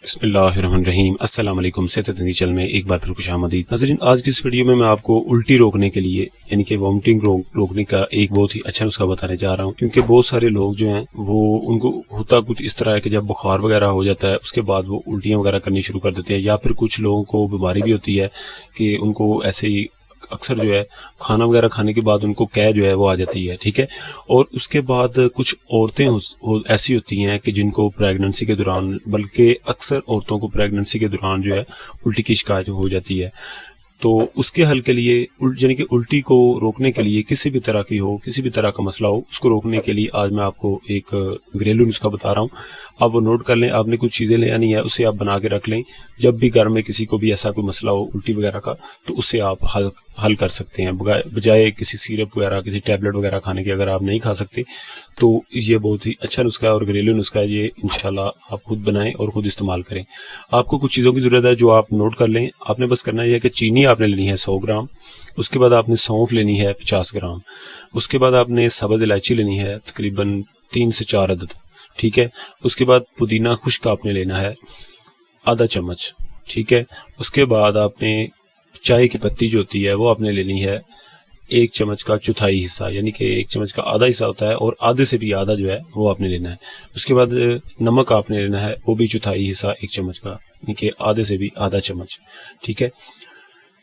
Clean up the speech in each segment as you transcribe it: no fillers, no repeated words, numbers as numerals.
بسم اللہ الرحمن الرحیم۔ السلام علیکم، صحت چینل میں ایک بار پھر خوش آمدید ناظرین۔ آج کی اس ویڈیو میں آپ کو الٹی روکنے کے لیے یعنی کہ وامٹنگ روکنے کا ایک بہت ہی اچھا نسخہ بتانے جا رہا ہوں، کیونکہ بہت سارے لوگ جو ہیں وہ ان کو ہوتا کچھ اس طرح ہے کہ جب بخار وغیرہ ہو جاتا ہے اس کے بعد وہ الٹیاں وغیرہ کرنی شروع کر دیتے ہیں، یا پھر کچھ لوگوں کو بیماری بھی ہوتی ہے کہ ان کو ایسے ہی اکثر جو ہے کھانا وغیرہ کھانے کے بعد ان کو قے جو ہے وہ آ جاتی ہے، ٹھیک ہے۔ اور اس کے بعد کچھ عورتیں ایسی ہوتی ہیں کہ جن کو پریگننسی کے دوران، بلکہ اکثر عورتوں کو پریگننسی کے دوران جو ہے الٹی کی شکایت ہو جاتی ہے، تو اس کے حل کے لیے یعنی کہ الٹی کو روکنے کے لیے کسی بھی طرح کی ہو، کسی بھی طرح کا مسئلہ ہو، اس کو روکنے کے لیے آج میں آپ کو ایک گھریلو نسخہ بتا رہا ہوں۔ آپ وہ نوٹ کر لیں، آپ نے کچھ چیزیں لے آنی ہے، اسے آپ بنا کے رکھ لیں۔ جب بھی گھر میں کسی کو بھی ایسا کوئی مسئلہ ہو الٹی وغیرہ کا تو اسے آپ حل کر سکتے ہیں، بجائے کسی سیرپ وغیرہ، کسی ٹیبلٹ وغیرہ کھانے کے۔ اگر آپ نہیں کھا سکتے تو یہ بہت ہی اچھا نسخہ ہے اور گھریلو نسخہ ہے، یہ انشاءاللہ آپ خود بنائیں اور خود استعمال کریں۔ آپ کو کچھ چیزوں کی ضرورت ہے جو آپ نوٹ کر لیں۔ آپ نے بس کرنا یہ ہے کہ چینی آپ نے لینی ہے 100 گرام، اس کے بعد آپ نے سونف لینی ہے 50 گرام، اس کے بعد آپ نے سبز الائچی لینی ہے تقریباً 3 سے 4 عدد، ٹھیک ہے۔ اس کے بعد پودینہ خشک آپ نے لینا ہے آدھا چمچ، ٹھیک ہے۔ اس کے بعد آپ نے چائے کی پتی جو ہوتی ہے وہ آپ نے لینی ہے 1 چمچ کا چوتھائی حصہ، یعنی کہ 1 چمچ کا آدھا حصہ ہوتا ہے اور آدھے سے بھی آدھا جو ہے وہ آپ نے لینا ہے۔ اس کے بعد نمک آپ نے لینا ہے وہ بھی چوتھائی حصہ 1 چمچ کا، یعنی کہ آدھے سے بھی آدھا چمچ، ٹھیک ہے۔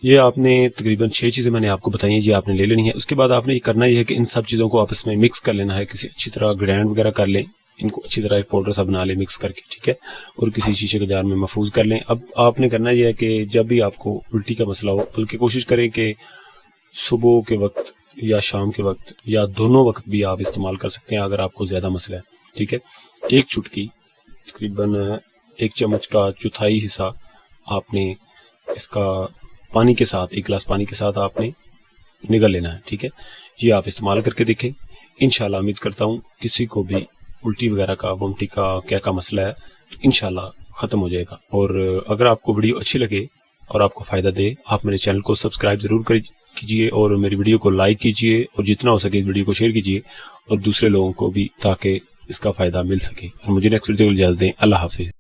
یہ آپ نے تقریباً 6 چیزیں میں نے آپ کو بتائی ہیں، یہ آپ نے لے لینی ہے۔ اس کے بعد آپ نے یہ کرنا یہ ہے کہ ان سب چیزوں کو آپس میں مکس کر لینا ہے، کسی اچھی طرح گرینڈ وغیرہ کر لیں، ان کو اچھی طرح ایک پاؤڈر سا بنا لیں مکس کر کے، ٹھیک ہے، اور کسی شیشے کے جار میں محفوظ کر لیں۔ اب آپ نے کرنا یہ ہے کہ جب بھی آپ کو الٹی کا مسئلہ ہو، بلکہ کوشش کریں کہ صبح کے وقت یا شام کے وقت یا دونوں وقت بھی آپ استعمال کر سکتے ہیں اگر آپ کو زیادہ مسئلہ ہے، ٹھیک ہے۔ 1 چٹکی تقریباً 1 چمچ کا چوتھائی حصہ آپ نے اس کا پانی کے ساتھ، 1 گلاس پانی کے ساتھ آپ نے نگل لینا ہے، ٹھیک ہے۔ یہ آپ استعمال کر کے دیکھیں، انشاءاللہ امید کرتا ہوں کسی کو بھی الٹی وغیرہ کا، وامٹنگ کا کیا کا مسئلہ ہے انشاءاللہ ختم ہو جائے گا۔ اور اگر آپ کو ویڈیو اچھی لگے اور آپ کو فائدہ دے، آپ میرے چینل کو سبسکرائب ضرور کیجئے اور میری ویڈیو کو لائک کیجئے اور جتنا ہو سکے ویڈیو کو شیئر کیجئے اور دوسرے لوگوں کو بھی، تاکہ اس کا فائدہ مل سکے۔ اور مجھے نیکسٹ ویڈیو کو اجازت دیں۔ اللہ حافظ۔